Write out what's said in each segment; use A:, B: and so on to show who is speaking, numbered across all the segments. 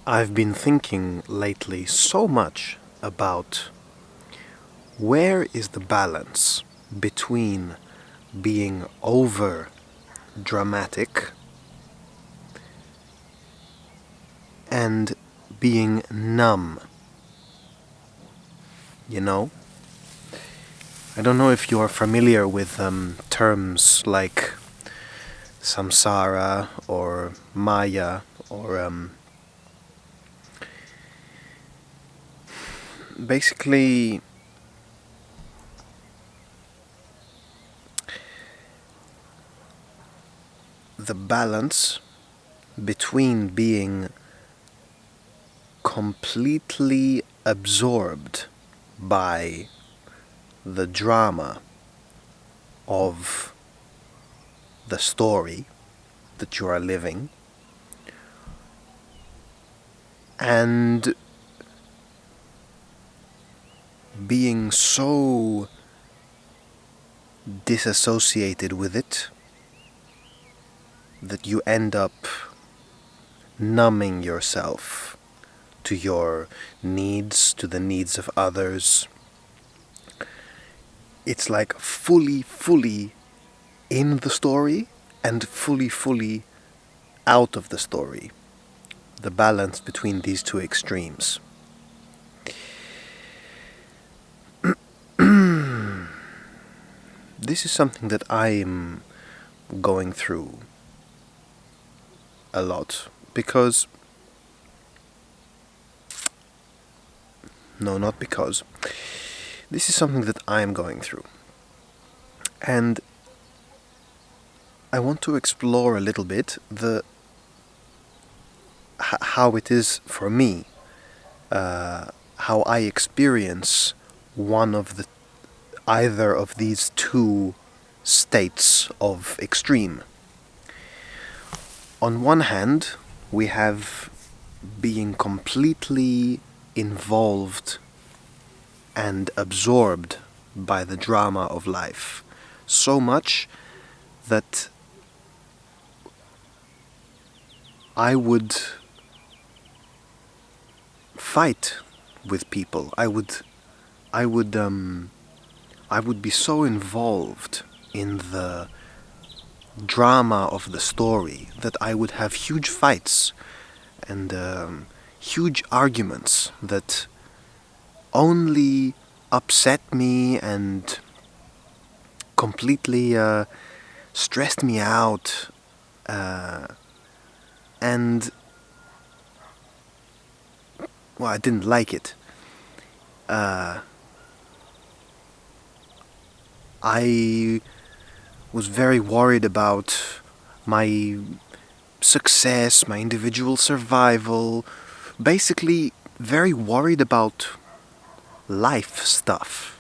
A: I've been thinking lately so much about where is the balance between being over dramatic and being numb, you know? I don't know if you're familiar with terms like samsara or maya or basically the balance between being completely absorbed by the drama of the story that you are living and being so disassociated with it that you end up numbing yourself to your needs, to the needs of others. It's like fully in the story and fully out of the story. The balance between these two extremes. This is something that I'm going through a lot because no, not because. This is something that I'm going through. And I want to explore a little bit how it is for me, how I experience one of the either of these two states of extreme. On one hand, we have being completely involved and absorbed by the drama of life, so much that I would fight with people. I would be so involved in the drama of the story that I would have huge fights and huge arguments that only upset me and completely stressed me out, and well, I didn't like it. I was very worried about my success, my individual survival, basically very worried about life stuff.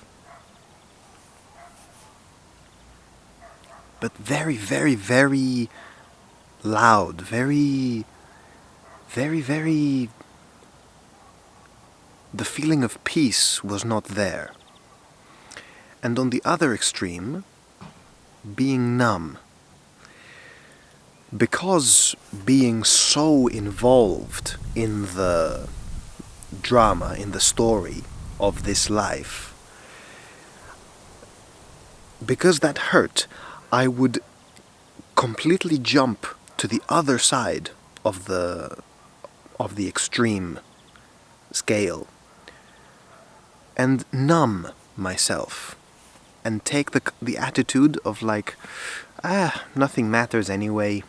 A: But very loud, very the feeling of peace was not there. And on the other extreme, being numb. Because being so involved in the drama, in the story of this life, because that hurt, I would completely jump to the other side of the extreme scale and numb myself and take the attitude of like, nothing matters anyway.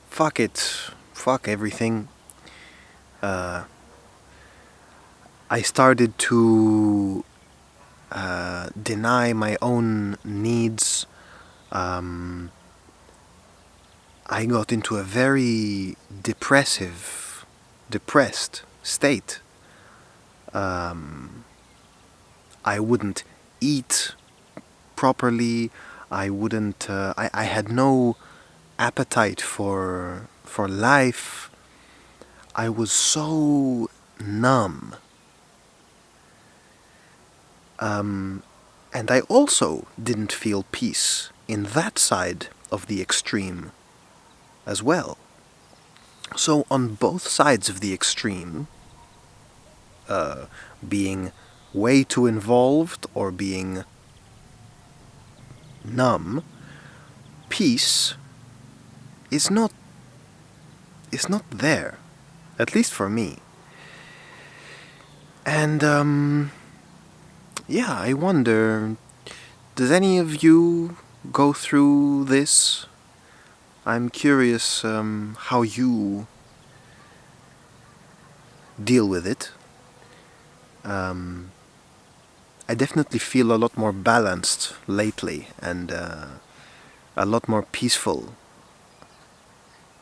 A: Fuck it. Fuck everything. I started to deny my own needs. I got into a very depressed state. I wouldn't eat properly. I wouldn't. I had no appetite for life. I was so numb. And I also didn't feel peace in that side of the extreme as well. So on both sides of the extreme, being way too involved or being numb, peace is not there, at least for me. And yeah, I wonder, does any of you go through this? I'm curious how you deal with it. I definitely feel a lot more balanced lately and a lot more peaceful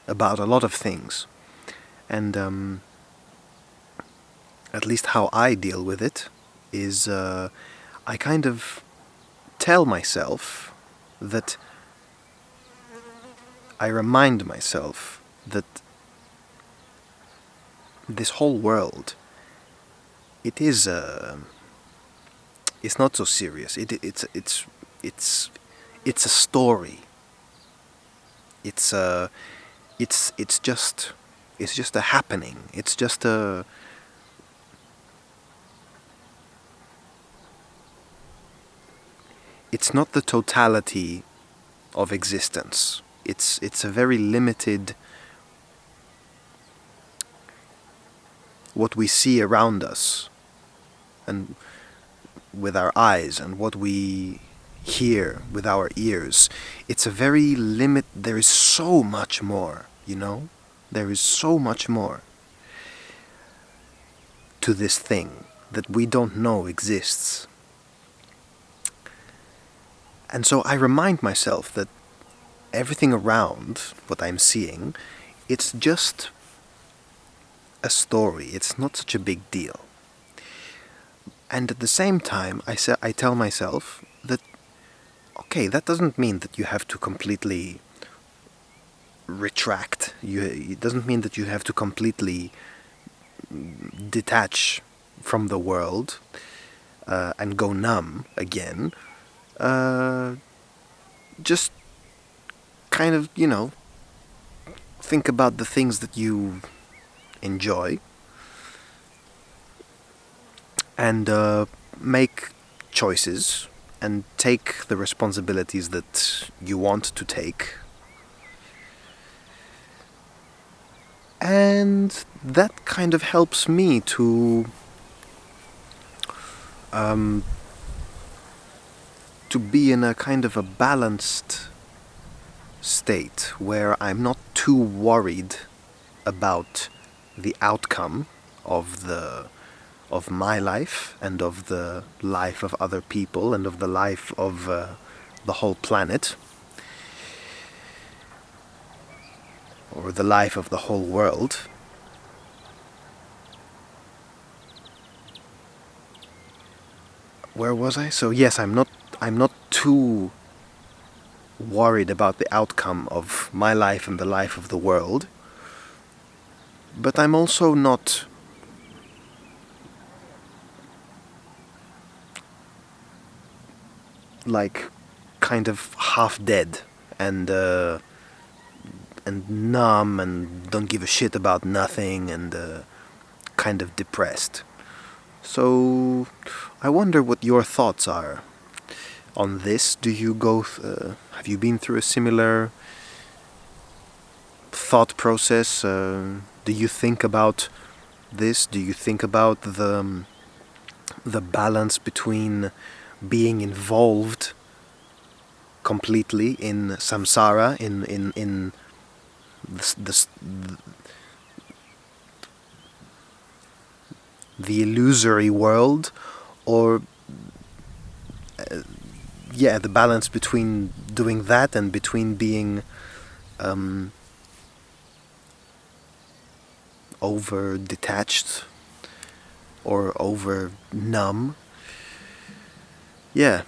A: about a lot of things. And at least how I deal with it is I kind of tell myself that I remind myself that this whole world, it's not so serious. It's a story. It's just a happening. It's just a it's not the totality of existence. It's a very limited, what we see around us and with our eyes and what we hear with our ears. It's a very limit. There is so much more, you know? There is so much more to this thing that we don't know exists. And so I remind myself that everything around what I'm seeing, it's just a story. It's not such a big deal. And at the same time, I tell myself that, okay, that doesn't mean that you have to completely retract. It doesn't mean that you have to completely detach from the world and go numb again. Just kind of, think about the things that you enjoy and make choices and take the responsibilities that you want to take. And that kind of helps me to be in a kind of a balanced state where I'm not too worried about the outcome of my life and of the life of other people and of the life of the whole planet, or the life of the whole world. Where was I? So yes, I'm not too worried about the outcome of my life and the life of the world, but I'm also not like kind of half dead and numb and don't give a shit about nothing and kind of depressed. So I wonder what your thoughts are on this. Do you have you been through a similar thought process? Do you think about this? Do you think about the balance between being involved completely in samsara, in the illusory world, or the balance between doing that and between being over detached or over numb? Yeah,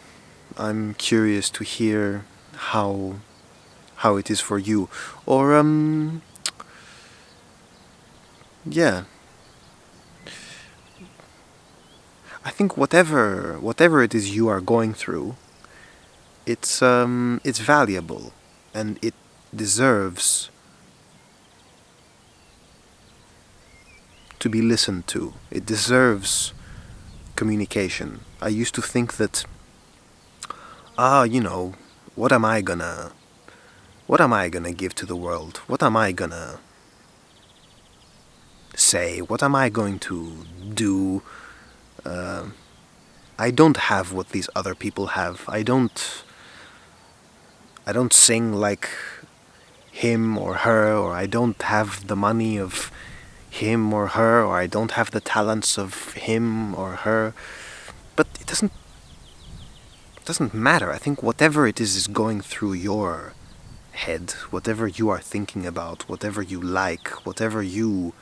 A: I'm curious to hear how it is for you. Or yeah, I think whatever it is you are going through, it's valuable and it deserves to be listened to. It deserves communication. I used to think that, you know, what am I gonna what am I gonna give to the world? What am I gonna say? What am I going to do? I don't have what these other people have. I don't sing like him or her, or I don't have the money of him or her, or I don't have the talents of him or her. But it doesn't matter. I think whatever it is going through your head, whatever you are thinking about, whatever you like, whatever you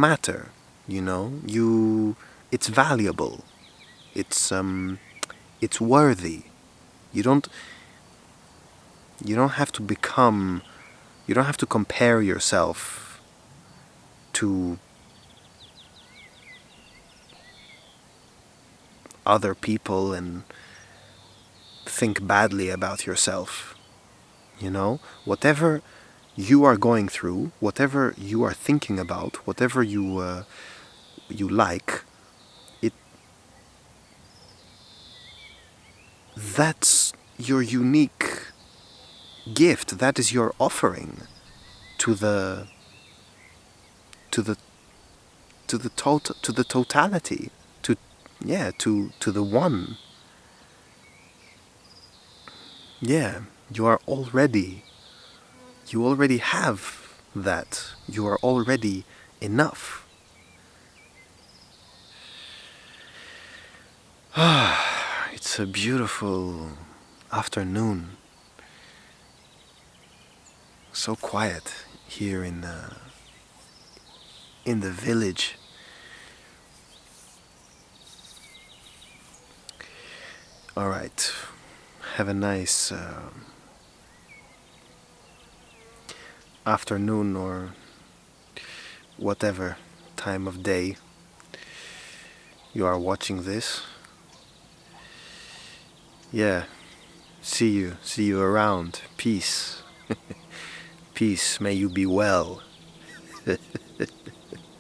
A: matter, you know? It's valuable. It's worthy. You don't you don't have to become you don't have to compare yourself to other people and think badly about yourself. You know, whatever you are going through, whatever you are thinking about, whatever you like, it that's your unique gift. That is your offering to the to the to the totality, to yeah, to the one. Yeah, you are already you already have that. You are already enough. It's a beautiful afternoon. So quiet here in the village. All right. Have a nice afternoon or whatever time of day you are watching this. Yeah. See you. See you around. Peace. Peace. May you be well.